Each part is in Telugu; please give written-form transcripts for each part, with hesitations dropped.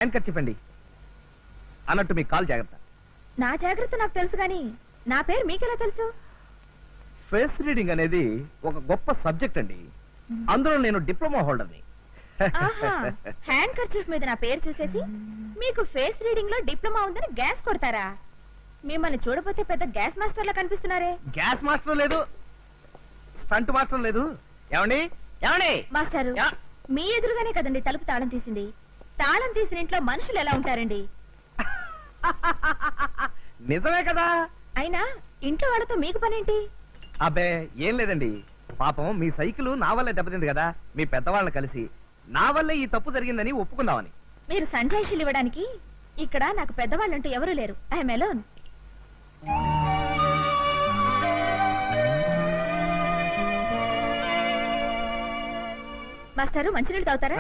యాంకర్ చెప్పండి అన్నట్టు మీ కాల్ జాగ్రత్త. నా జాగ్రత్త నాకు తెలుసు కానీ నా పేరు మీకెలా తెలుసు? ఫేస్ రీడింగ్ అనేది ఒక గొప్ప సబ్జెక్ట్ అండి. అందులో నేను డిప్లొమా హోల్డర్ని. హ్యాండ్ కర్చీఫ్ మీద నా పేరు చూసేసి మీకు ఫేస్ రీడింగ్ లో డిప్లొమా ఉందని గ్యాస్ కొడతారా? మిమ్మల్ని చూడపోతే పెద్ద గ్యాస్ మాస్టర్ లా కనిపిస్తున్నారే. గ్యాస్ మాస్టర్ లేదు, స్టంట్ మాస్టర్ లేదు. ఏమండి ఏమండి మాస్టారు, మీ ఎదురుగానే కదండి తలుపు తాళం తీసింది. తాళం తీసిన ఇంట్లో మనుషులు ఎలా ఉంటారండి? నిజమే కదా. అయినా ఇంట్లో వాళ్ళతో మీకు పనేంటి? అబ్బే ఏం లేదండి, పాపం మీ సైకిల్ నా వల్లే దెబ్బతింది కదా, మీ పెద్దవాళ్ళని కలిసి నా వల్లే ఈ తప్పు జరిగిందని ఒప్పుకుందామని. మీరు సంజాయిషీలు ఇవ్వడానికి ఇక్కడ నాకు పెద్దవాళ్ళంటూ ఎవరూ లేరు. I'm alone. మాస్టారు, మంచినీళ్ళు తాగుతారా?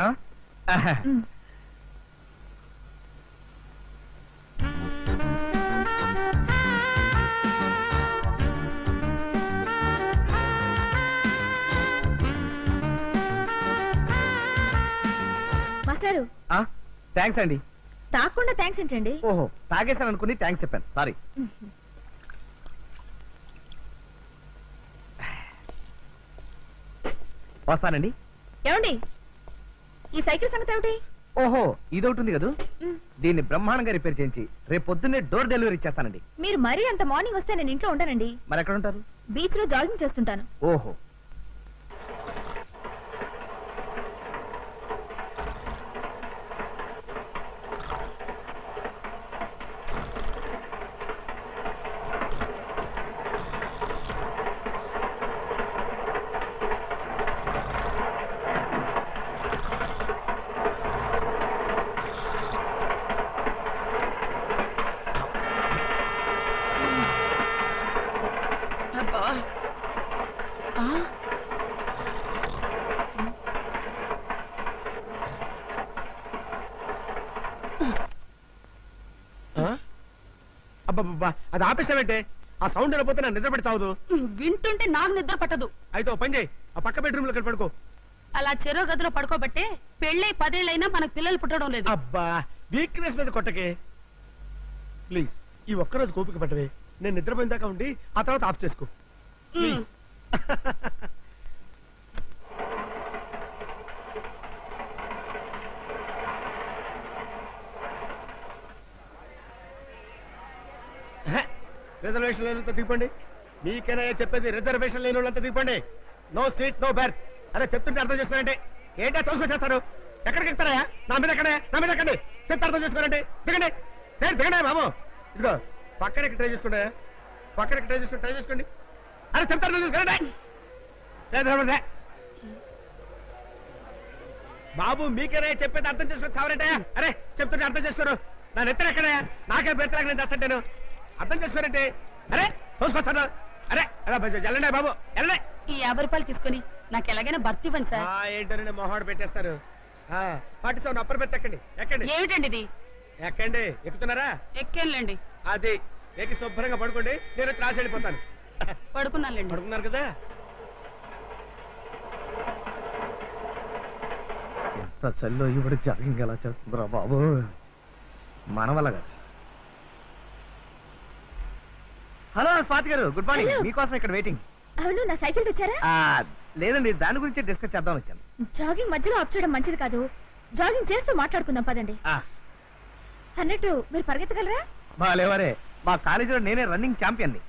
మాస్టారు, థ్యాంక్స్ అండి. తాగకుండా థ్యాంక్స్ ఏంటండి? ఓహో, తాగేశాను అనుకుని థ్యాంక్స్ చెప్పాను, సారీ. వస్తానండి. ఏమండి, ఈ సైకిల్ సంగతి ఏమిటి? ఓహో, ఇదొకటి కదా, దీన్ని బ్రహ్మాండంగా రిపేర్ చేయించి రేపు పొద్దున్నే డోర్ డెలివరీ ఇచ్చేస్తానండి. మీరు మరీ అంత మార్నింగ్ వస్తే నేను ఇంట్లో ఉంటానండి. మరి ఎక్కడ ఉంటారు? బీచ్ లో జాగింగ్ చేస్తుంటాను. ఓహో, అబ్బా, అది ఆపేసావంటే ఆ సౌండ్ వెళ్ళిపోతే నా నిద్ర పెడతావు. వింటుంటే నాకు నిద్ర పట్టదు. అయితే పని చేయి, ఆ పక్క బెడ్రూమ్ లో పడుకో. అలా చెరో గదిలో పడుకోబట్టే పెళ్ళై 10 ఏళ్ళైనా మనకు పిల్లలు పుట్టడం లేదు. అబ్బా, వీక్నెస్ మీద కొట్టకే ప్లీజ్. ఈ ఒక్కరోజు కోపిక పట్టవే, నేను నిద్రపోయిన దాకా ఉండి ఆ తర్వాత ఆఫ్ చేసుకో ప్లీజ్. రిజర్వేషన్ లేనంత దిగండి. మీకైనా చెప్పేది, రిజర్వేషన్ లేని వాళ్ళంతా దిగండి. No seat no berth. అరే చెప్తుంటే అర్థం చేసుకున్నారంటే ఏంటో తోసుకొచ్చేస్తారు. ఎక్కడికి ఎక్కుతారా? నా మీద ఎక్కడే, నా మీద ఎక్కండి. చెప్తే అర్థం చేసుకోరండి. దిగండి, దిగండి బాబు. ఇదిగో పక్కనకి ట్రై చేసుకోండి, పక్కనకి ట్రై చేసుకోండి. అరే చెప్తే అర్థం చేసుకోరండి బాబు. మీకైనా చెప్పేది అర్థం చేసుకొని చావరంటే. అరే చెప్తుంటే అర్థం చేసుకోరు. నా నెత్తర ఎక్కడే, నాకే బెర్తలాగా నేను చేస్తాను. అర్థం చేసుకోరంటే. అరే తోసుకొస్తాను. అరే వెళ్ళండి బాబు, వెళ్ళండి. ఈ 50 రూపాయలు తీసుకుని నాకు ఎలాగైనా భర్తీ ఇవ్వండి సార్. ఏంటంటే మొహాడు పెట్టేస్తారు. పాటిస్తాను. అప్పర్ బెర్త్ ఎక్కండి, ఎక్కండి. ఏమిటండి ఇది? ఎక్కండి. ఎక్కుతున్నారా? ఎక్కేళ్ళండి. అది ఎక్కి శుభ్రంగా పడుకోండి. నేను వచ్చి రాసి వెళ్ళిపోతాను. పడుకున్నానులేండి. పడుకున్నారు కదా. ఎంత చల్లో ఇవిడ జాగింగ్ ఎలా చేస్తుందిరా బాబు, మన వల్ల కాదు. హలో స్వాతి గారు, గుడ్ మార్నింగ్. మీకోసం ఇక్కడ వెయిటింగ్. అవును, నా సైకిల్ తెచ్చారా? లేదండి, దాని గురించి డిస్కస్ చేద్దాం వచ్చాను. జాగింగ్ మధ్యలో ఆఫ్ చేయడం మంచిది కాదు. జాగింగ్ చేస్తూ మాట్లాడుకుందాం పదండి. అన్నట్టు మీరు పరిగెత్తగలరా? బాలేవరే, మా కాలేజీలో నేనే రన్నింగ్ ఛాంపియన్ని.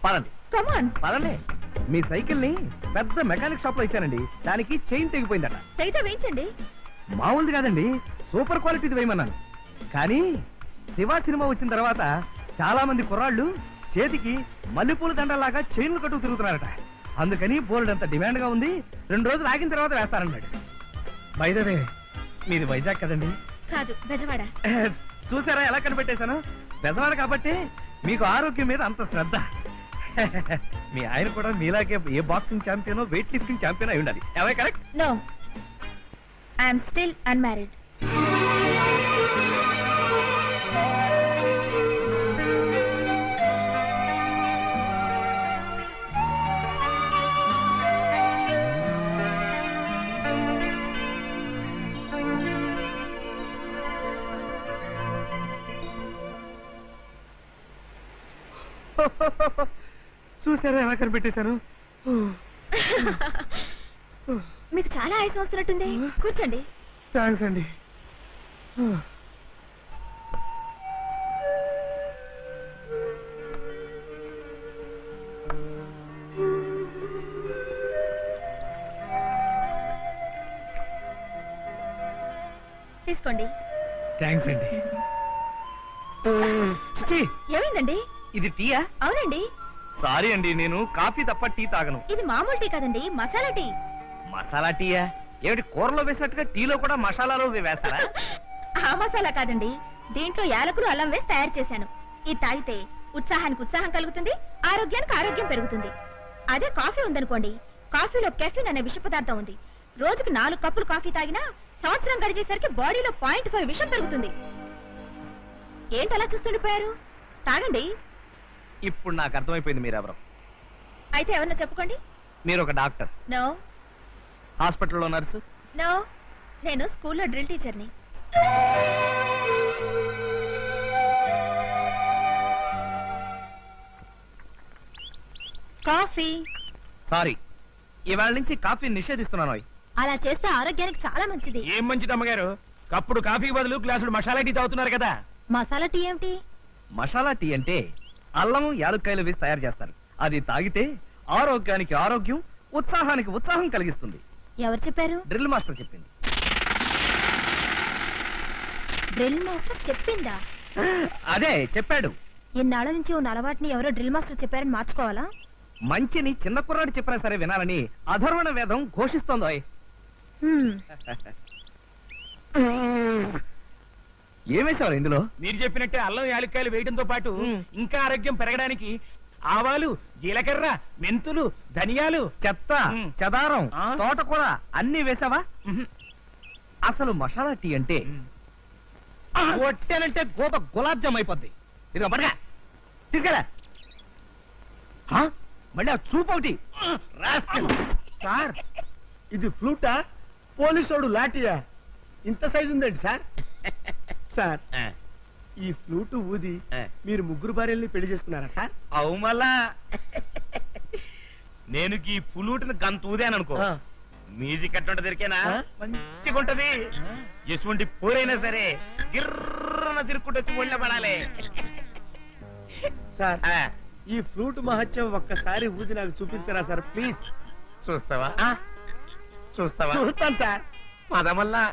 పదండి పదండి. మీ సైకిల్ ని పెద్ద మెకానిక్ షాప్ లో ఇచ్చానండి, దానికి చైన్ తెగిపోయిందట. తెగితే వేయించండి. మామూలుది కాదండి, సూపర్ క్వాలిటీది వేయమన్నాను. కానీ శివ సినిమా వచ్చిన తర్వాత చాలా మంది కుర్రాళ్ళు చేతికి మల్లెపూల దండలాగా చైన్లు కట్టుకు తిరుగుతున్నారట. అందుకని బోల్డ్ అంత డిమాండ్ గా ఉంది. 2 రోజులు ఆగిన తర్వాత వేస్తారన్నాడు. బై ద వే, మీది వైజాగ్ కదండి? కాదు, బెజవాడ. చూసారా ఎలా కనిపెట్టేశాను? బెజవాడ కాబట్టి మీకు ఆరోగ్యం మీద అంత శ్రద్ధ. మీ ఆయన కూడా మీలాగే ఏ బాక్సింగ్ ఛాంపియనో వెయిట్ లిఫ్టింగ్ ఛాంపియన్ అయి ఉండాలి. Am I correct? No, I'm still unmarried. చూసారా ఎలా కనిపెట్టేశాను? మీకు చాలా ఆయాసం వస్తున్నట్టుంది, కూర్చోండి. థ్యాంక్స్ అండి. తీసుకోండి. థ్యాంక్స్ అండి. చిచి, ఏమైందండి? ఇది టీయా? అవునండి. సారీ అండి, నేను కాఫీ తప్ప టీ తాగను. ఇది మామూలు టీ కాదండి, మసాలా టీ. మసాలా టీయా? ఏమిటి కూరలో వేసినట్టుగా టీలో కూడా మసాలాలో వేస్తారా? ఆ మసాలా కాదండి, దీంట్లో యాలకులు అల్లం వేసి తయారు చేశాను. ఇది తాగితే ఉత్సాహానికి ఉత్సాహం కలుగుతుంది, ఆరోగ్యానికి ఆరోగ్యం పెరుగుతుంది. అదే కాఫీ ఉందనుకోండి, కాఫీలో కెఫిన్ అనే విష పదార్థం ఉంది. రోజుకు 4 కప్పులు కాఫీ తాగినా సంవత్సరం గడిచేసరికి బాడీలో 0.5 విషం పెరుగుతుంది. ఏంటి అలా చూస్తుండిపోయారు? తాగండి. ఇప్పుడు నాకు అర్థమైపోయింది మీరెవరు. అయితే ఎవరన్నా చెప్పుకోండి. మీరు ఒక డాక్టర్, నో హాస్పిటల్లో నర్సు. నో, నేను స్కూల్లో డ్రిల్ టీచర్ని. కాఫీ. సారీ, ఇవాళ నుంచి కాఫీ నిషేధిస్తున్నాను. అలా చేస్తే ఆరోగ్యానికి చాలా మంచిది. ఏం మంచిది అమ్మగారు, కప్పుడు కాఫీ బదులు గ్లాసుడు మసాలా టీ తాగుతున్నారు కదా. మసాలా టీ ఏమిటి? మసాలా టీ అంటే అల్లం యాలుక్కాయలు వేసి తయారు చేస్తారు. అది తాగితే ఆరోగ్యానికి ఆరోగ్యం, ఉత్సాహానికి ఉత్సాహం కలిగిస్తుంది. ఎవరు చెప్పారు? డ్రిల్ మాస్టర్ చెప్పింది. డ్రిల్ మాస్టర్ చెప్పిందా? అదే చెప్పాడు. ఇన్నాళ్ళ నుంచి ఉన్న అలవాటుని ఎవరో డ్రిల్ మాస్టర్ చెప్పారని మార్చుకోవాలా? మంచిని చిన్న కుర్రాడు చెప్పినా సరే వినాలని అధర్వణ వేదం ఘోషిస్తోందో. ఏమేశారు ఇందులో? మీరు చెప్పినట్టే అల్లం యాలక్కాయలు వేయడంతో పాటు ఇంకా ఆరోగ్యం పెరగడానికి ఆవాలు, జీలకర్ర, మెంతులు, ధనియాలు, చెత్త, మ్. చెదారం, ఆ? తోటకూర అన్ని వేసావా? అసలు మసాలా టీ అంటే కొట్టానంటే గోప గులాబ్ జామ్ అయిపోద్ది. ఇదిగో పడగా తీసుకెళ్ళా. మళ్ళీ ఆ చూపు ఒకటి. సార్, ఇది ఫ్లూటా పోలీసోడు లాఠీయా? ఇంత సైజు ఉందండి సార్. సార్, ఈ ఫ్లూట్ ఊది మీరు 3 భార్యల్ని పెళ్లి చేసుకున్నారా సార్? అవు మళ్ళా నేను ఈ పులుటిని గంత ఊదాననుకో, మ్యూజిక్ అట్లా దొరికేనా మంచిగా ఉంటది. ఎటువంటి పోరైనా సరే గిర్రన తిరుక్కుంటూ వచ్చి ఒళ్ళ పడాలి. సార్, ఈ ఫ్లూట్ మహత్యం ఒక్కసారి ఊది నాకు చూపించరా సార్ ప్లీజ్? చూస్తావా? చూస్తావా? చూస్తాను సార్. పదమల్లా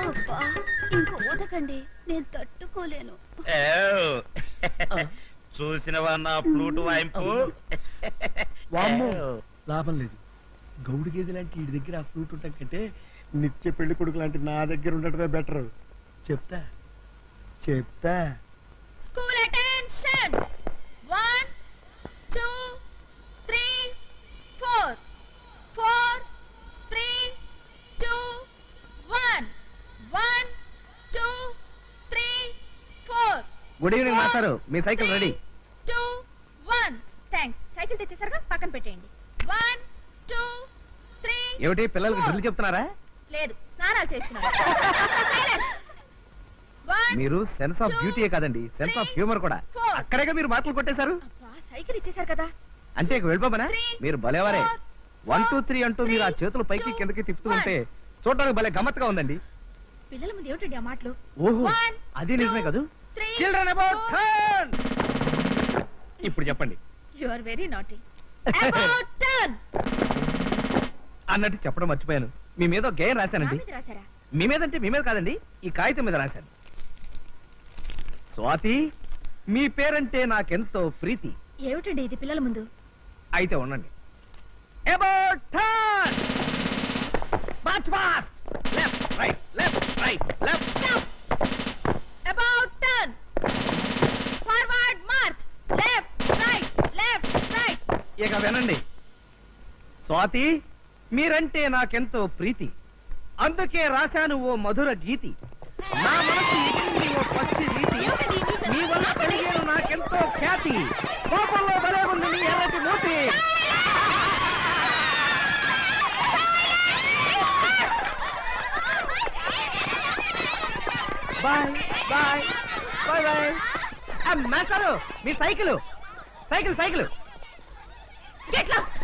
అబ్బా, ఇంక ఊదకండి, నేను తట్టుకోలేను. చూసినవా నా ఫ్లూట్ వాయింపు? వామ్మో, లాభం లేదు. గౌడు గేదె లాంటి వీడి దగ్గర ఆ ఫ్లూట్ ఉండటం కంటే నిత్య పెళ్లి కొడుకు లాంటి నా దగ్గర ఉండటమే బెటర్. చెప్తా చెప్తా. School attention. 1 2 3 4 4 3 2 1 1 2 3 4 గుడ్ ఈవినింగ్ మాస్టారు, మీ సైకిల్ రెడీ. 2 1 థాంక్స్. సైకిల్ తెచ్చేసరిగా పక్కన పెట్టేయండి. 1 2 3 ఏమిటి పిల్లలకి డ్రిల్ చెప్తున్నారా? లేదు, స్నానాలు చేస్తున్నారు. మీరు సెన్స్ ఆఫ్ బ్యూటీయే కాదండి, సెన్స్ ఆఫ్ హ్యూమర్ కూడా. అక్కడేగా మీరు మాటలు కొట్టేశారు. సైకిల్ ఇచ్చేసారు కదా. అంటే ఇక వెళ్ళిపోమనా? మీరు భలేవారే. 1 2 3 అంటూ మీరు ఆ చేతులు పైకి కిందకి తిప్పుతూ ఉంటే చూడడానికి భలే గమ్మత్తుగా ఉందండి. పిల్లల ముందు ఏమిటండి ఆ మాటలు? ఓహో, అది నిజమే కదూ. Children about turn. ఇప్పుడు చెప్పండి. You are very naughty. About turn అన్నట్టు చెప్పడం మర్చిపోయాను. మీ మీద ఒక గేయం రాశానండి. రాసారా? మీ మీద అంటే మీ మీద కాదండి, ఈ కాగితం మీద రాశాను. స్వాతి, మీ పేరంటే నాకెంతో ప్రీతి. ఏమిటండి ఇది పిల్లల ముందు? అయితే ఉండండి. About turn! March fast! Left, right, left, right, left, left. About turn. Forward march. Left, right, left, right. ఇక వినండి. స్వాతి, మీరంటే నాకెంతో ప్రీతి, అందుకే రాశాను ఓ మధుర గీతి. నా మనసు ఎక్కింది ఓ పచ్చి రీతి, మీ వల్ల కలిగేను నాకెంతో ఖ్యాతి. కోపంలో బలే ఉంది మీ ఎర్రటి మూతి. Bye bye bye bye. మాస్టారు, మీ cycle cycle cycle. Get lost.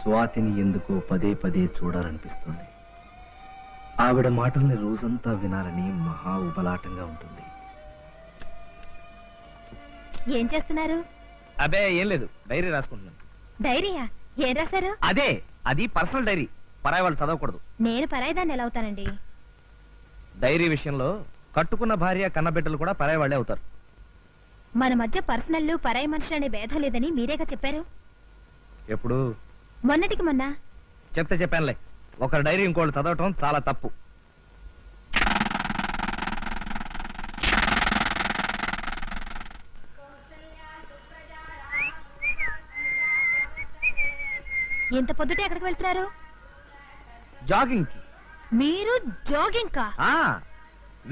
స్వాతిని ఎందుకో పదే పదే చూడాలనిపిస్తుంది. ఆవిడ మాటల్ని రోజంతా వినాలని మహా ఉబలాటంగా ఉంటుంది. ఏం చేస్తున్నారు? అబే ఏం లేదు, డైరీ రాసుకుంటున్నాను. డైరీయా? ఏం రాశారు? అది పర్సనల్ డైరీ, పరాయి వాళ్ళు చదవకూడదు. నేను పరాయిదాన్ని ఎలా అవుతానండి? డైరీ విషయంలో కట్టుకున్న భార్య కన్నబిడ్డలు కూడా పరాయి వాళ్ళే అవుతారు. మన మధ్య పర్సనల్ పరాయి మనుషులు అనే భేదం లేదని మీరేగా చెప్పారు. ఎప్పుడు? మొన్నటికి మొన్న. చెప్తే చెప్పానులే, ఒకరి డైరీ ఇంకోళ్ళు చదవటం చాలా తప్పు. ఇంత పొద్దుటే ఎక్కడికి వెళ్తున్నారు? జాగింగ్ కి. మీరు జాగింగ్ కా?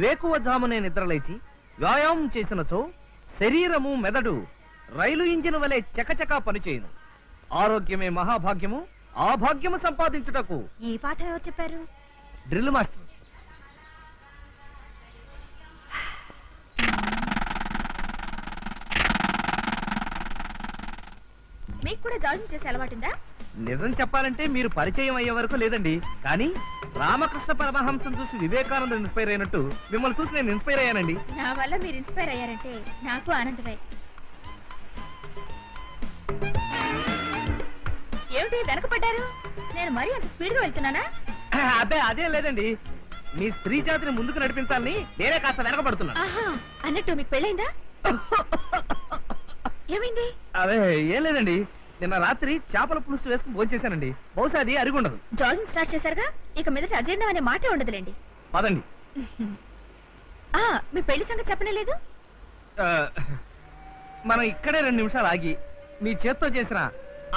వేకువ జామునే నిద్రలేచి వ్యాయామం చేసినచో శరీరము మెదడు రైలు ఇంజిన్ వలె చకచకా పనిచేయును. ఆరోగ్యమే మహాభాగ్యము, ఆ భాగ్యము సంపాదించుటకు. ఈ పాఠం ఎవరు చెప్పారు? Drill master. మీకు కూడా జాగింగ్ చేసే అలవాటుందా? నిజం చెప్పాలంటే మీరు పరిచయం అయ్యే వరకు లేదండి, కానీ రామకృష్ణ పరమహంసం చూసి వివేకానంద ఇన్స్పైర్ అయినట్టు మిమ్మల్ని చూసి నేను ఇన్స్పైర్ అయ్యానండి. నా వల్ల మీరు ఇన్స్పైర్ అయ్యారంటే నాకు ఆనందమే. ఏమిటి వెనకపడ్డారు? నేను మరీ అంత స్పీడ్ గా వెళ్తున్నానా? అదే అదేం లేదండి, మీ స్త్రీ జాతిని ముందుకు నడిపించాలని నేనే కాస్త వెనకబడుతున్నాను. ఆహా, అన్నట్టు మీకు పెళ్ళైందా? ఏమైంది? అదే ఏం లేదండి, నిన్న రాత్రి చేపల పులుసు వేసుకుని భోంచేశానండి. బహుశా అది అరిగుండదు. జాగింగ్ స్టార్ట్ చేశారుగా, ఇక మీదట అజీర్ణం అనే మాటే ఉండదులేండి. పదండి. మీ పెళ్లి సంగతి చెప్పనే లేదు. మనం ఇక్కడే 2 నిమిషాలు ఆగి మీ చేత్తో చేసిన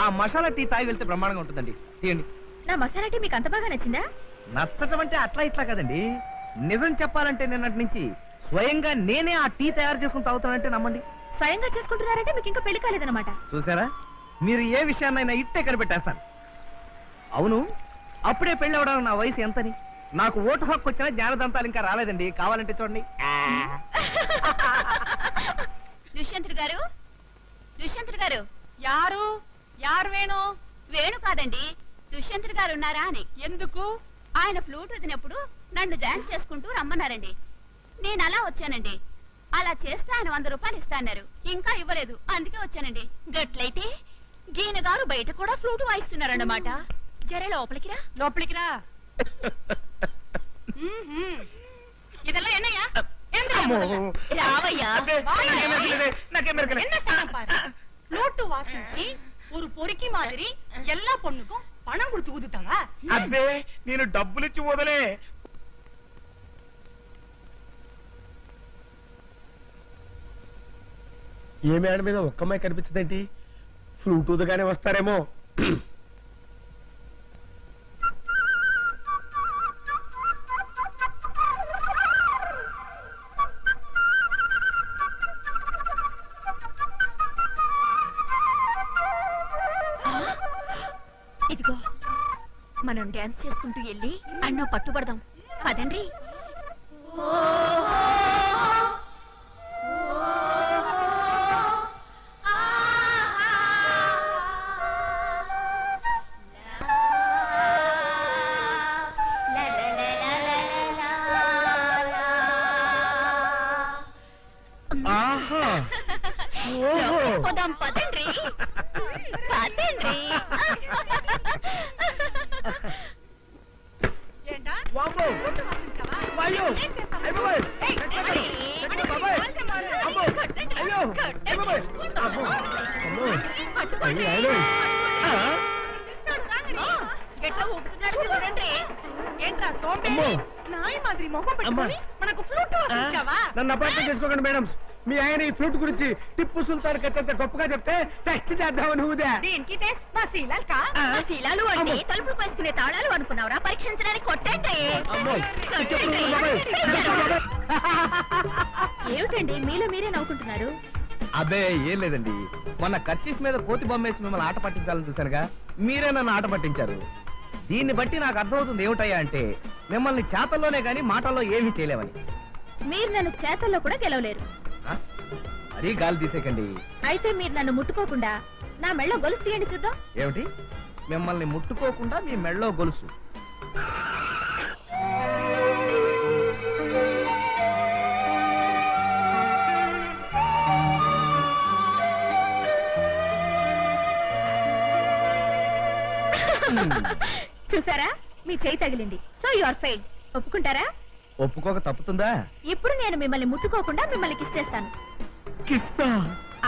ఆ మసాలా టీ తాగి వెళ్తే బ్రహ్మాండంగా ఉంటుందండి. తీయండి. నా మసాలా టీ మీకు అంత బాగా నచ్చిందా? నచ్చటం అంటే అట్లా ఇట్లా కదండి, నిజం చెప్పాలంటే నిన్నటి నుంచి స్వయంగా నేనే ఆ టీ తయారు చేసుకుని తాగుతానంటే నమ్మండి. స్వయంగా చేసుకుంటున్నారంటే మీకు ఇంకా పెళ్లి కాలేదన్నమాట. చూసారా, మీరు ఏ విషయాన్నైనా ఇట్టే కనిపెట్టేస్తాను. అవును, అప్పుడే పెళ్లి అవడానికి నా వయసు ఎంతని? నాకు ఓటు హక్కు వచ్చిన జ్ఞానదంతాలు ఇంకా రాలేదండి, కావాలంటే చూడండి. దుష్యంతుడు గారు, దుష్యంతుడు గారు. యారు యారు వేణు? వేణు కాదండి, దుష్యంతుడు గారు ఉన్నారా అని. ఎందుకు? ఆయన ఫ్లూట్ వదినప్పుడు నన్ను డాన్స్ చేసుకుంటూ రమ్మన్నారండి. నేను అలా వచ్చానండి. అలా చేస్తే ఆయన 100 రూపాయలు ఇస్తాన్నారు, ఇంకా ఇవ్వలేదు, అందుకే వచ్చానండి. గట్లయితే గీన గారు బయట కూడా ఫ్లూట్ వాయిస్తున్నారన్నమాట. జరే లోపలికి రా. లోపలికి రా. இதெல்லாம் என்னையா? రావయ్యా. என்ன சனம் பாரு, நோட்டு வாசிச்சு ஒரு பொறுக்கி மாதிரி எல்லா பொண்ணுக்கும் பணம் கொடுத்து ஊதுட்டாங்க. అబ్బే నేను డబ్బులిచ్చి వదలే. ఏ మేడ మీద ఒక్క అమ్మాయి కనిపించదేంటి? ఫ్లూట్ ఊదగానే వస్తారేమో. ఇదిగో, మనం డాన్స్ చేసుకుంటూ వెళ్ళి అన్నో పట్టుబడదాం. పదండి. ఆహా, పోదాం, పదండి పదండి. ஏண்டா వామ్మో, நோட்டு வாசிச்சாவா? అయ్యో, ఏం చేస్తావు? అయ్యో బాబాయ్, ఏయ్, ఎక్కడ? అడి, బాబాయ్, వాళ్ళ మారు. అమ్మో, అయ్యో, ఎట్లా ఊపుతున్నాడు చూడండి. ఏంట్రా సోంబేరి నాయి మాదిరి మొహం పెట్టుకొని మనకు ఫ్లూట్ వాయించావా? నన్ను అపార్థం చేసుకోకండి మేడం. మీ ఆయన ఈ ఫ్లూట్ గురించి టిప్పు సుల్తాన్ కథ గొప్పగా చెప్తే టెస్ట్ చేద్దామని ఊదా. దీనికి టెస్ట్ మా శీలాలు శీలాలు అంటే తలుపులు వేసుకునే తాళాలు అనుకున్నావురా? పరీక్షించడానికి కొట్టండి. ఏమిటండి మీలో మీరే నవ్వుకుంటున్నారు? అబ్బే ఏం లేదండి, మొన్న కర్చీఫ్ మీద కోతి బొమ్మేసి మిమ్మల్ని ఆట పట్టించాలని చూశానుగా, మీరే నన్ను ఆట పట్టించారు. దీన్ని బట్టి నాకు అర్థమవుతుంది ఏమిటయ్యా అంటే మిమ్మల్ని చేతల్లోనే గాని మాటల్లో ఏమీ చేయలేవని. మీరు నన్ను చేతల్లో కూడా గెలవలేరు. మరీ గాలి తీసేకండి. అయితే మీరు నన్ను ముట్టుకోకుండా నా మెళ్ళో గొలుసు తీయండి చూద్దాం. ఏమిటి? మిమ్మల్ని ముట్టుకోకుండా మీ మెళ్ళో గొలుసు? చూసారా, మీ చేయి తగిలింది. So you are fail. ఒప్పుకుంటారా? ఒప్పుకోక తప్పుతుందా? ఇప్పుడు నేను మిమ్మల్ని ముట్టుకోకుండా మిమ్మల్ని కిస్ చేస్తాను.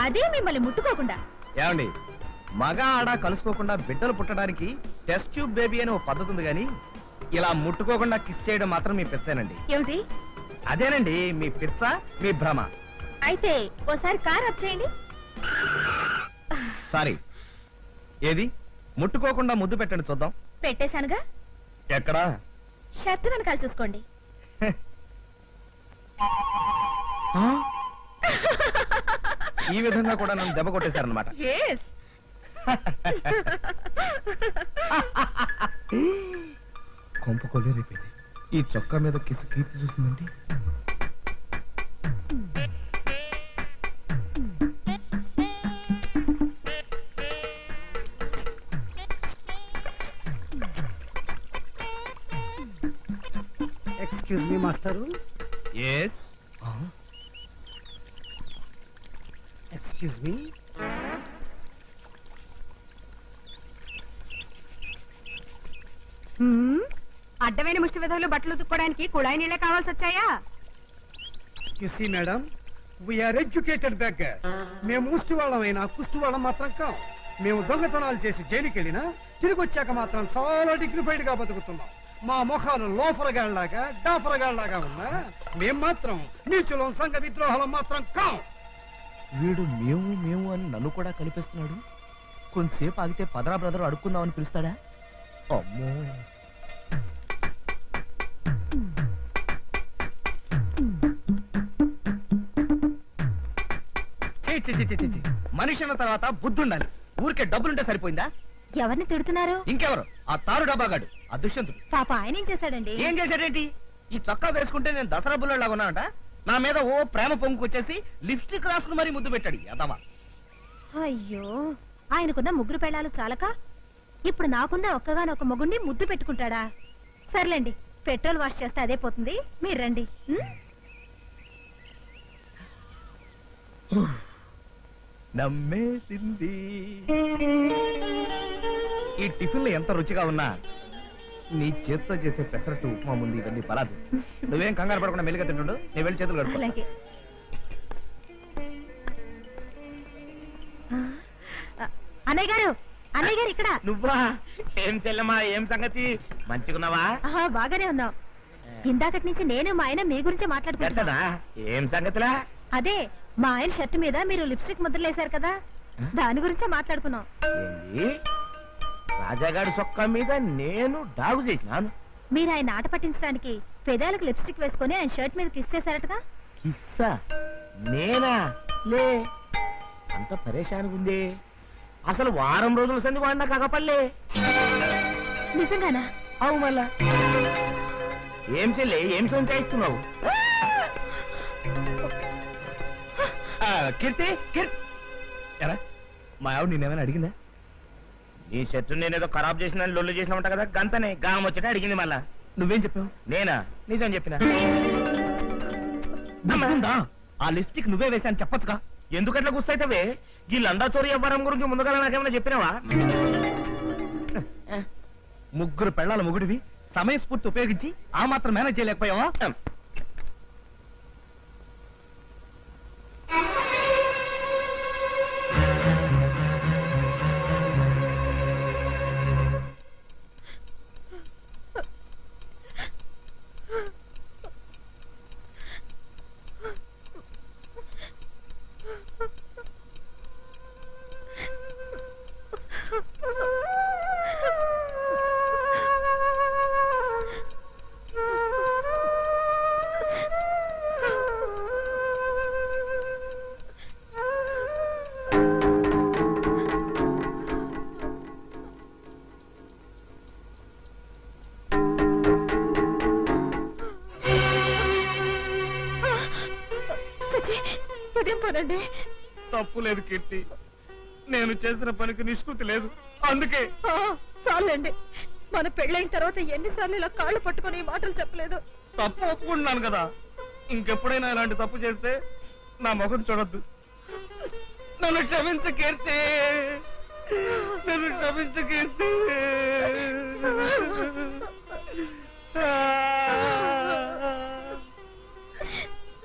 అదే మిమ్మల్ని ముట్టుకోకుండా. ఏమండి, మగ ఆడ కలుసుకోకుండా బిడ్డలు పుట్టడానికి టెస్ట్ ట్యూబ్ బేబీ అని ఓ పద్ధతి ఉంది గాని ఇలా ముట్టుకోకుండా కిస్ చేయడం మాత్రం మీ పిచ్చేనండి. ఏమిటి? అదేనండి మీ పిచ్చ, మీ భ్రమ. అయితే ఓసారి కార్ ఆఫ్ చేయండి. సారీ. ఏది? ముట్టుకోకుండా ముద్దు పెట్టండి చూద్దాం. పెట్టేశానుగా. ఎక్కడా? షర్ట్ వెనకాల చూసుకోండి. ఈ విధంగా కూడా నన్ను దెబ్బ కొట్టేశారనమాట. కొంప కొలేరైపోయింది. ఈ చొక్కా మీద కిసు కీర్తి చూసిందండి. Excuse me master. Yes. Excuse me. అడ్డమైన ముష్టి విధులు బట్టలు ఉతుక్కోవడానికి కుళాయి నీళ్ళే కావాల్సి వచ్చాయా? You see madam, we are educated beggar. మేము ముష్టి వాళ్ళమైనా కుష్టి వాళ్ళం మాత్రం కాం. మేము దొంగతనాలు చేసి జైలుకి వెళ్ళినా తిరిగి వచ్చాక మాత్రం చాలా డిగ్నిఫైడ్ గా బతుకుతున్నాం. మా ముఖాలు లోఫరగాళ్లాగా డాఫరగాళ్లాగా ఉన్నా మేం మాత్రం నీచులం, సంఘ విద్రోహం మాత్రం కాం. వీడు మేము మేము అని నన్ను కూడా కలిపేస్తున్నాడు. కొంతసేపు ఆగితే పదరా బ్రదర్ అడుక్కుందామని పిలుస్తాడా? అమ్మో. మనిషి అన్న తర్వాత బుద్ధి ఉండాలి. ఊరికే డబ్బులుంటే సరిపోయిందా? ఎవరిని తిడుతున్నారు? ఇంకెవరు? ఆ తారు డబ్బాగాడు, ఆ దుష్యంతుడు. పాప ఆయన ఏం చేశాడండి? ఏం చేశాడేంటి? ఈ చొక్కా వేసుకుంటే నేను దసరా బుల్లలాగా ఉన్నానంట. నా మీద ఓ ప్రేమ పొంగుకొచ్చేసి లిప్స్టిక్ రాసుకుని మరీ ముద్దు పెట్టాడు ఎదవా. అయ్యో, ఆయనకున్న ముగ్గురు పెళ్ళాలు చాలక ఇప్పుడు నాకున్న ఒక్కగానొక్క మొగుడిని ముద్దు పెట్టుకుంటాడా? సర్లేండి, పెట్రోల్ వాష్ చేస్తే అదే పోతుంది. మీరు రండి. నమ్మేసింది. ఈ టిఫిన్లు ఎంత రుచిగా ఉన్నా నీ చేతితో చేసే పెసరట్టు ఉప్మా ముందు ఇవన్నీ పరాదు. నువ్వేం కంగారు పడకుండా మెల్లిగా తింటుండు. నేను వెళ్ళి చేతులు కడుపు. అలాగే. అన్నయ్య గారు, అన్నయ్య గారు ఇక్కడ. నువ్వా? ఏం చెల్లెమ్మా, ఏం సంగతి? మంచిగున్నావా? బాగానే ఉన్నాం. ఇందాకటి నుంచి నేను మా ఆయన మీ గురించి మాట్లాడుకుంటున్నా. ఏం సంగతిలా? అదే, మా ఆయన షర్ట్ మీద మీరు లిప్స్టిక్ ముద్రలు వేశారు కదా, దాని గురించే మాట్లాడుకున్నాం. ఏంది? రాజాగాడి సొక్క మీద నేను డాగు చేసినాను? మీరు ఆయన ఆట పట్టించడానికి పెదాలకు లిప్స్టిక్ వేసుకుని ఆయన షర్ట్ మీద కిస్ చేశారటగా? కిస్సా? నేనా? లే, అంత పరేషానికి ఉంది. అసలు వారం రోజుల సంది వాడినా కాకపల్లే. నిజంగానా? అవు మళ్ళా. ఏం చెల్లి, ఏం సంచాయిస్తున్నావు? కీర్తి, ఎరా మా ఆవిడ నేనేమైనా అడిగిందా? నీ షర్టు నేనేదో ఖరాబ్ చేసిన లొల్లు చేసిన ఉంటా కదా, గంతనే గాం వచ్చేట అడిగింది. మళ్ళా నువ్వేం చెప్పావు? నేనా? నిజం చెప్పిన. ఆ లిప్స్టిక్ నువ్వే వేశాను చెప్పొచ్చుగా. ఎందుకట్లా గుస్తైతవే? ఈ లండా చోరీ వ్యవహారం గురించి ముందుగా నాకేమైనా చెప్పినావా? ముగ్గురు పెళ్ళాల ముగుడివి సమయస్ఫూర్తి ఉపయోగించి ఆ మాత్రం మేనేజ్ చేయలేకపోయావా? ఇదేం పనండి? తప్పు లేదు కీర్తి, నేను చేసిన పనికి నిష్కృతి లేదు, అందుకే. చాలండి, మన పెళ్ళైన తర్వాత ఎన్నిసార్లు ఇలా కాళ్ళు పట్టుకొని ఈ మాటలు చెప్పలేదు. తప్పు ఒప్పుకుంటున్నాను కదా, ఇంకెప్పుడైనా ఇలాంటి తప్పు చేస్తే నా ముఖం చూడొద్దు. నన్ను క్షమించు కీర్తి, నన్ను క్షమించు కీర్తి.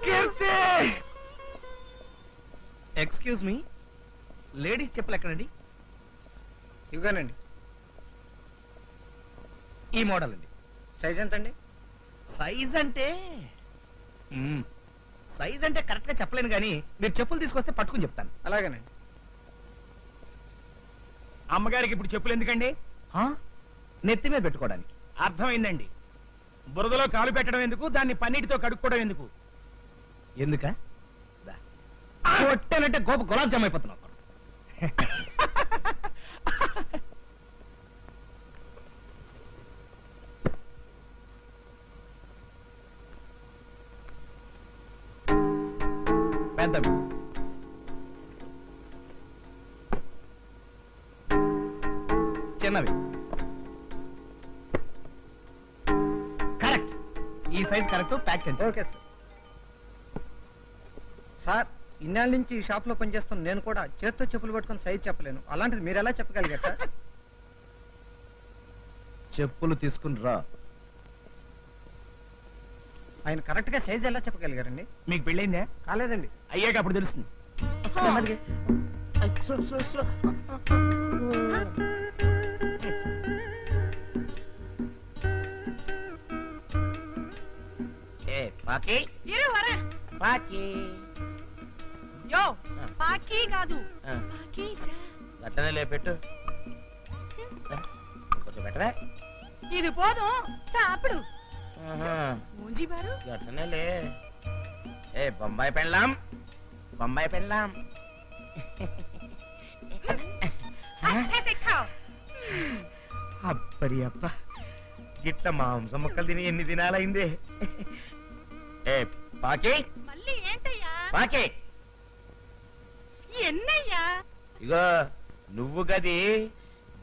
కీర్తి, ఎక్స్క్యూజ్ మీ, లేడీస్ చెప్పులు ఎక్కడండి? ఇవ్వగానండి. ఈ మోడల్ అండి. సైజ్ ఎంత అండి? సైజ్ అంటే సైజ్ అంటే కరెక్ట్ గా చెప్పలేను కానీ మీరు చెప్పులు తీసుకొస్తే పట్టుకుని చెప్తాను. అలాగేనండి. అమ్మగారికి ఇప్పుడు చెప్పులు ఎందుకండి? నెత్తి మీద పెట్టుకోవడానికి. అర్థమైందండి. బురదలో కాలు పెట్టడం ఎందుకు, దాన్ని పన్నీటితో కడుక్కోవడం ఎందుకు? ఎందుక కొట్టానంటే గోప గులాబ్ జామ్ అయిపోతున్నావు. పెద్దవి చిన్నవి కరెక్ట్. ఈ సైజ్ కరెక్ట్. ప్యాక్ చేయండి. Okay sir. సార్, ఇన్నాళ్ళ నుంచి ఈ షాప్ లో పనిచేస్తున్న నేను కూడా చేత్తో చెప్పులు పట్టుకుని సైజ్ చెప్పలేను. అలాంటిది మీరు ఎలా చెప్పగలిగారు సార్? చెప్పులు తీసుకుని రా. ఆయన కరెక్ట్ గా సైజ్ ఎలా చెప్పగలిగారండి? మీకు పెళ్ళైందా? కాలేదండి. అయ్యాక అప్పుడు తెలుస్తుంది. పాకి ఇరు వరా. పాకి యో పాకి కాదు, పాకి గట్టనే లేపెట్టు, కొంచెం పెట్టవే. ఇది పోదు సాపుడు. మూంజీ బారు గట్టనే లే. ఏ బొంబాయి పెళ్ళాం, బొంబాయి పెళ్ళాం. అప్పడి అప్ప, గిట్ట మాంసం ముక్కలు తిని ఎన్ని దినాలైందే. ఏ పాకి, మళ్ళీ ఏంటయ్యా? పాకి ఎన్నయ్యా? ఇగో నువ్వు గది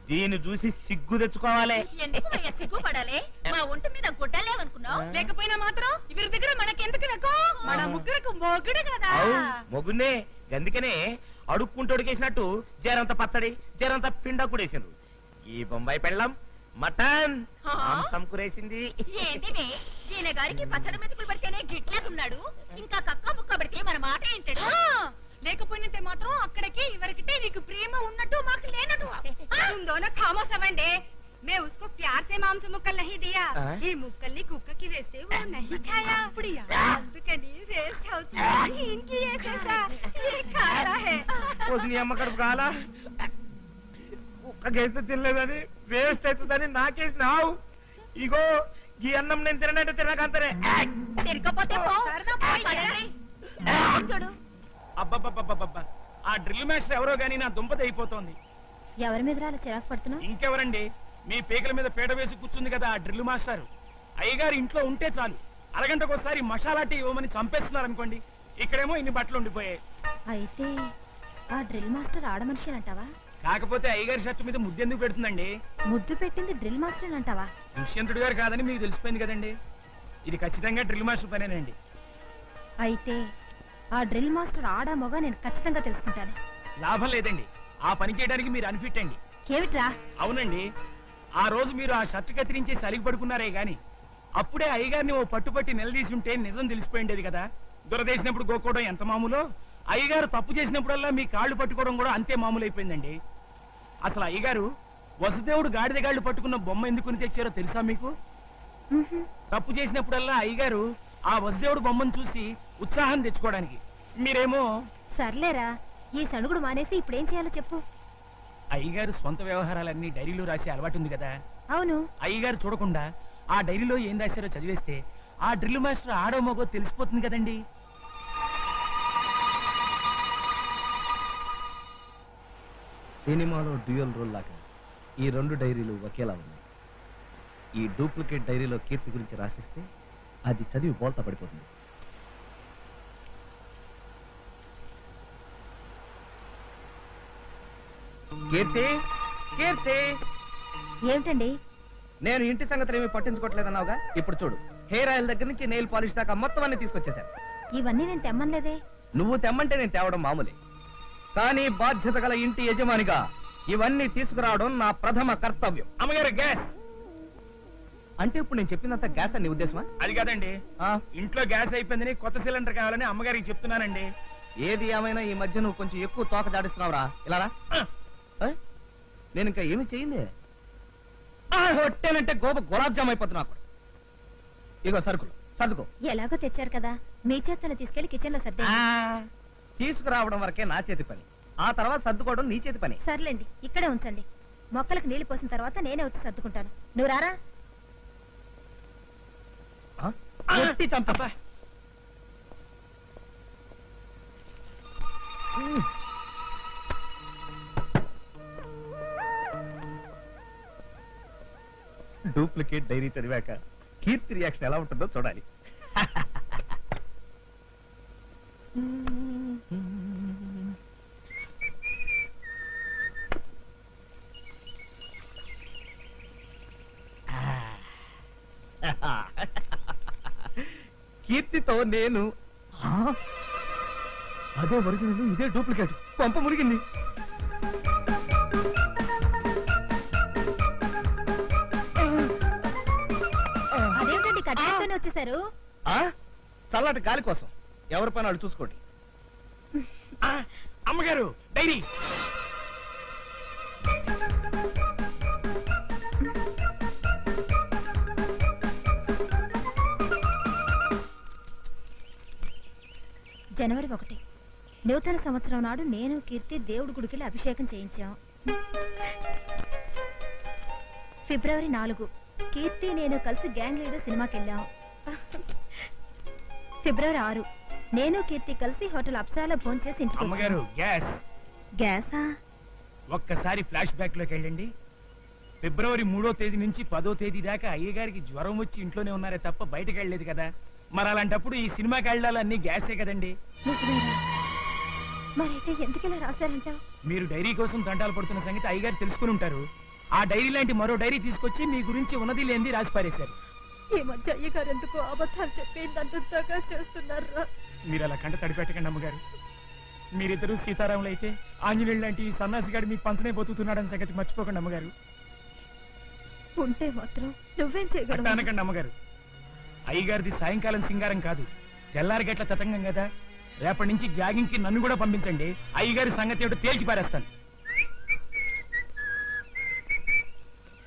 దీన్ని చూసి సిగ్గు తెచ్చుకోవాలి. ఎందుకు సిగ్గుపడాలి? మా ఒంటి మీద గుడ్డలేమనుకున్నావు? లేకపోయినా మాత్రం ఇవరి దగ్గర మనకెందుకు రకం? మన ముగ్గురకు మొగుడు కదా. మొగున్నే గందుకనే అడుక్కుంటోడికేసినట్టు జరంత పచ్చడి, జరంత పిండ కూడేసిండ్రు. ఈ బొంబాయి పెళ్ళం మటన్ మాంసం కూరేసింది. ఏంటివి? ఈయన గారికి పచ్చడి మెతుకులు పడితేనే గిట్లేకున్నాడు, ఇంకా కక్క ముక్క పడితే మన మాట ఏంటాడు? లేకపోయినంతే మాత్రం అక్కడికి ఇవరికితే నీకు ప్రేమ ఉన్నట్టు మాకు లేనట్టు. तुम दोनों खामोश अवंडे, मैं उसको प्यार से मांस मुक्कल नहीं दिया, ये मुक्कल्ली कुక్క की वेसे वो नहीं खाया. అందుకని వేస్ట్ అవుతుంది. इनकी ये कैसा ये खाया है. నీ అమ్మ కడుపు కాలా? కుక్కకేస్తే తినలేదని వేస్ట్ అవుతుందని నాకేసినావు. ఇగో ఈ అన్నం నేను తిననంటే తినకంతనే. తిరగపోతే పో. చూడు, అబ్బబ్బబ్బబ్బబ్బ, ఆ డ్రిల్ మాస్టర్ ఎవరో గానీ నా దుంపతి అయిపోతోంది. ఎవరి మీద అలా చిరాకు పడుతున్నావు? ఇంకెవరండి, మీ పేకల మీద పీట వేసి కూర్చుంది కదా ఆ డ్రిల్ మాస్టర్. అయ్యగారు ఇంట్లో ఉంటే చాలు, అరగంటకోసారి మసాలా టీ ఇవ్వమని చంపేస్తున్నారు అనుకోండి. ఇక్కడేమో ఇన్ని బట్టలు ఉండిపోయాయి. అయితే ఆ డ్రిల్ మాస్టర్ ఆడమనిషి అంటావా? కాకపోతే అయ్యగారి షర్ట్ మీద ముద్దెందుకు పెడుతుందండి? ముద్దు పెట్టింది డ్రిల్ మాస్టర్ అంటావా? దుష్యంతుడు గారు కాదని మీకు తెలిసిపోయింది కదండి. ఇది ఖచ్చితంగా డ్రిల్ మాస్టర్ పనేనండి. అయితే ఆ డ్రిల్ మాస్టర్ ఆడా మొగ నేను ఖచ్చితంగా తెలుసుకుంటాను. లాభం లేదండి, ఆ పని చేయడానికి మీరు అన్ఫిట్ అండి. కేవిట్రా? అవునండి, ఆ రోజు మీరు ఆ షర్ట్ కత్తిరించి సలిగి పడుకున్నారే గాని అప్పుడే అయ్యగారిని ఓ పట్టుపట్టి నిలదీసి ఉంటే నిజం తెలిసిపోయిండేది కదా. దురదేసినప్పుడు గోక్కోవడం ఎంత మామూలో, అయ్యగారు తప్పు చేసినప్పుడల్లా మీ కాళ్ళు పట్టుకోవడం కూడా అంతే మామూలు అయిపోయిందండి. అసలు అయ్యగారు వసుదేవుడు గాడిద గాళ్ళు పట్టుకున్న బొమ్మ ఎందుకుని తెచ్చారో తెలుసా మీకు? తప్పు చేసినప్పుడల్లా అయ్యగారు ఆ వసుదేవుడు బొమ్మను చూసి ఉత్సాహం తెచ్చుకోవడానికి. మీరేమో సర్లేరా, ఈ సణుగుడు మానేసి ఇప్పుడేం చేయాలో చెప్పు. అయ్యగారు సొంత వ్యవహారాలన్నీ డైరీలో రాసే అలవాటు ఉంది కదా. అవును. అయ్యగారు చూడకుండా ఆ డైరీలో ఏం రాశారో చదివేస్తే ఆ డ్రిల్ మాస్టర్ ఆడో మగో తెలిసిపోతుంది కదండి. సినిమాలో డ్యూయల్ రోల్ లాగా ఈ రెండు డైరీలు ఒకేలా ఉన్నాయి. ఈ డూప్లికేట్ డైరీలో కీర్తి గురించి రాసిస్తే అది చదివి బోల్తా పడిపోతుంది. కీర్తి కీర్తి ఏమిటండి? నేను ఇంటి సంగతులు ఏమి పట్టించుకోవట్లేదన్నావుగా, ఇప్పుడు చూడు, హెయిర్ ఆయిల్ దగ్గర నుంచి నెయిల్ పాలిష్ దాకా మొత్తం అన్ని తీసుకొచ్చేసాను. ఇవన్నీ నేను తెమ్మనలేదే. నువ్వు తెమ్మంటే నేను తేవడం మామూలే, కానీ బాధ్యత గల ఇంటి యజమానిగా ఇవన్నీ తీసుకురావడం నా ప్రథమ కర్తవ్యం. అమ్మగారు గ్యాస్ అంటే ఇప్పుడు నేను చెప్పినంత గ్యాస్ అని నీ ఉద్దేశమా? అది కాదండి, ఆ, ఇంట్లో గ్యాస్ అయిపోయిందని కొత్త సిలిండర్ కావాలని అమ్మగారికి చెప్తున్నానండి. ఏది ఏమైనా ఈ మధ్య నువ్వు కొంచెం ఎక్కువ తోక జాడిస్తున్నావురా. ఇలా రా. ఏ? నేను ఇంకా ఏమి చేయింది కొట్టేనంటే గులాబ్ జామ్ అయిపోతున్నా. ఇగో సరుకులు సర్దుకో. ఎలాగో తెచ్చారు కదా, మీ చేతను తీసుకెళ్లి కిచెన్ లో సర్దే. తీసుకురావడం వరకే నా చేతి పని, ఆ తర్వాత సర్దుకోవడం నీ చేతి పని. సర్లేండి, ఇక్కడే ఉంచండి. మొక్కలకు నీళ్లు పోసిన తర్వాత నేనే వచ్చి సర్దుకుంటాను. నువ్వు రారా. ఆ? కొట్టి చంపా. డూప్లికేట్ డైరీ చదివాక కీర్తి రియాక్షన్ ఎలా ఉంటుందో చూడాలి. కీర్తితో నేను అదే ఒరిజినల్, ఇదే డూప్లికేట్. పంప మురిగింది. అదేమిటండి కట్టేస్తూనే వచ్చేసారు? చల్లటి గాలి కోసం ఎవరి పని వాళ్ళు చూసుకోండి. అమ్మగారు డైరీ. జనవరి 1 నూతన సంవత్సరం నాడు నేను కీర్తి దేవుడి గుడికి అభిషేకం చేయించాం. ఫిబ్రవరి 4 కీర్తి నేను కలిసి గ్యాంగ్ లీడర్ సినిమాకి వెళ్ళాం. ఫిబ్రవరి 6 నేను కీర్తి కలిసి హోటల్ అప్సరాలో భోజనం చేసి ఇంటికి వచ్చాం. అమ్మగారు గ్యాస్. గ్యాసా? ఒక్కసారి ఫ్లాష్ బ్యాక్ లోకి వెళ్ళండి. ఫిబ్రవరి 3వ తేదీ నుంచి 10వ తేదీ దాకా అయ్యగారికి జ్వరం వచ్చి ఇంట్లోనే ఉన్నారే తప్ప బయటకు వెళ్ళలేదు కదా. మరి అలాంటప్పుడు ఈ సినిమాకి వెళ్ళాలన్నీ గ్యాసే కదండి. నిజమేనా? మరైతే ఎందుకలా రాశారంటావు? మీరు డైరీ కోసం దండాలు పడుతున్న సంగతి అయ్యగారు తెలుసుకుని ఉంటారు. ఆ డైరీ లాంటి మరో డైరీ తీసుకొచ్చి మీ గురించి ఉన్నది లేనిది రాసి పారేశారు. ఈ మధ్య అయ్యగారు ఎందుకో అబద్ధాలు చెప్పి నన్నుగా చేస్తున్నారు. మీరు అలా కంట తడిపెట్టకండి అమ్మగారు. మీరిద్దరూ సీతారాములు అయితే ఆంజనేయులు లాంటి ఈ సన్నాసిగాడు మీ పంచనే బతుకుతున్నాడని సంగతి మర్చిపోకండి అమ్మగారు. ఉంటే మాత్రం నువ్వేం చేయగలవు? అనకండి అమ్మగారు. అయ్యగారిది సాయంకాలం సింగారం కాదు, తెల్లారి గట్ల తతంగం కదా. రేపటి నుంచి జాగింగ్ కి నన్ను కూడా పంపించండి. అయ్యగారి సంగతి ఏమిటో తేల్చి పారేస్తాను.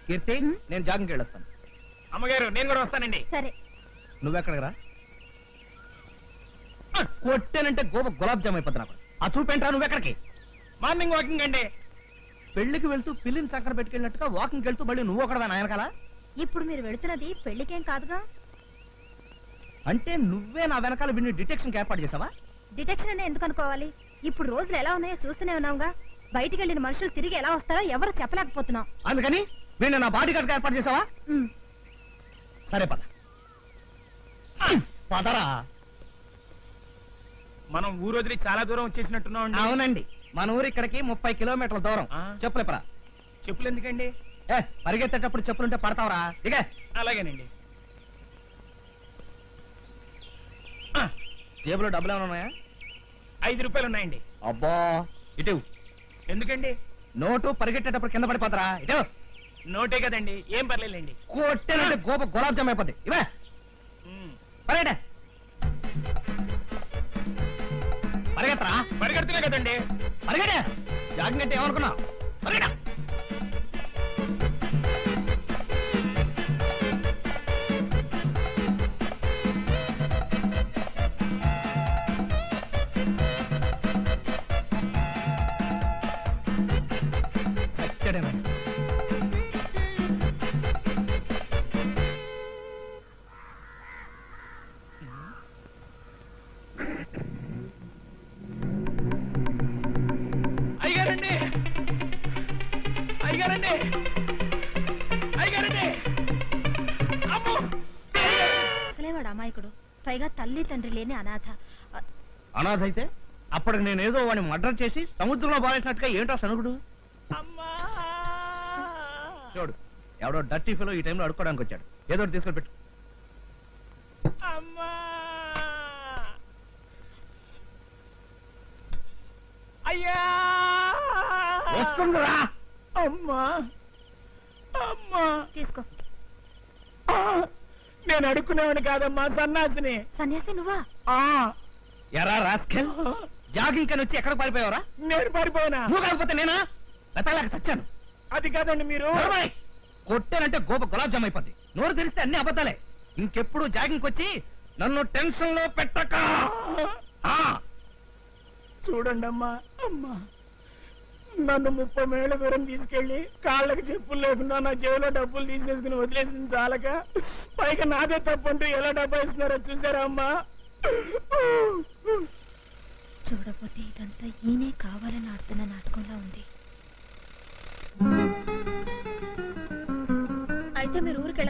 కీర్తి, నేను జాగింగ్కి వెళ్ళొస్తాను. అమ్మగారు నేను కూడా వస్తానండి. సరే. నువ్వెక్కడికి రా. కొట్టేనంటే గులాబ్ జామ్ అయిపోతున్నా. ఆ చూపేంట్రా నువ్వెక్కడికి? మార్నింగ్ వాకింగ్ అండి. పెళ్లికి వెళ్తూ పిల్లిని చక్కర పెట్టుకెళ్ళినట్టుగా వాకింగ్కి వెళ్తూ మళ్ళీ నువ్వు ఒకడదా నాయనకాల? ఇప్పుడు మీరు వెళుతున్నది పెళ్లికేం కాదుగా. అంటే నువ్వే నా వెనకాల విని డిటెక్షన్ ఏర్పాటు చేసావా? డిటెక్షన్ అనే ఎందుకు అనుకోవాలి? ఇప్పుడు రోజులు ఎలా ఉన్నాయో చూస్తూనే ఉన్నావుగా. బయటికి వెళ్ళిన మనుషులు తిరిగి ఎలా వస్తారో ఎవరు చెప్పలేకపోతున్నాం. అందుకని వీళ్ళు నా బాడీ గార్డ్ ఏర్పాటు చేసావా? సరే పద. పదరా. మనం ఊరొదిలి చాలా దూరం వచ్చేసినట్టున్నాం. అవునండి, మన ఊరు ఇక్కడికి 30 కిలోమీటర్ల దూరం. చెప్పులేపరా. చెప్పులు ఎందుకండి? పరిగెత్తేటప్పుడు చెప్పులుంటే పడతావరా. ఇక అలాగేనండి. జేబులో డబ్బులు ఏమైనా ఉన్నాయా? 5 రూపాయలు ఉన్నాయండి. అబ్బా, ఇటు. ఎందుకండి? నోటు పరిగెట్టేటప్పుడు కింద పడిపోతారా. ఇటు. నోటే కదండి, ఏం పర్లేదండి. కొట్టేనంటే గులాబ్ జామ్ అయిపోద్ది. ఇవే పరిగెట్ట. పరిగెత్తరా. పరిగెడుతున్నా కదండి. పరిగెట. జాగింగ్ అంటే ఏమనుకున్నావు? పరిగెట. అయ్యగారండి, అయ్యగారండి, అయ్యగారండి. అమ్మో! అసలే వాడు అమాయకుడు, పైగా తల్లి తండ్రి లేని అనాథ. అనాథ అయితే అప్పటికి నేను ఏదో వాడిని మర్డర్ చేసి సముద్రంలో బారేసినట్టుగా ఏంటో సనుగుడు. చూడు ఎవడో డర్టీ ఫిలో ఈ టైంలో అడుక్కోవడానికి వచ్చాడు. ఏదో ఒకటి తీసుకొని పెట్టు. అమ్మా అయ్యా వస్తుందిరా. అమ్మా అమ్మా తీసుకో. ఆ, నేను అడుక్కునేవాడిని కాదమ్మా, సన్నాసిని. సన్యాసి నువ్వా? ఆ, ఎరా రాస్కెల్, జాగింగ్ కని వచ్చి ఎక్కడ పారిపోయావరా? నేను పారిపోయినా. నువ్వు కాకపోతే నేనా? వెతలేక చచ్చాను. అది కాదండి మీరు. నడవయ్. కొట్టానంటే గోప గులాబ్ జామ్ అయిపోద్ది. నోరు తెరిస్తే అన్ని అబద్ధాలే. ఇంకెప్పుడు జాగింగ్ వచ్చి నన్ను టెన్షన్ లో పెట్టక. ఆ, చూడండి అమ్మా, అమ్మా నన్ను 30 మైళ్ళ దూరం తీసుకెళ్లి కాళ్ళకి చెప్పులు లేకుండా నా జేబులో డబ్బులు తీసేసుకుని వదిలేసింది చాలక పైగా నాదే తప్పంటూ ఎలా డబ్బా ఇస్తున్నారో చూసారా అమ్మా? చూడపోతే ఇదంతా ఈయనే కావాలని ఆడుతున్న నాటకంలా ఉంది. అయితే మీరు ఊరికి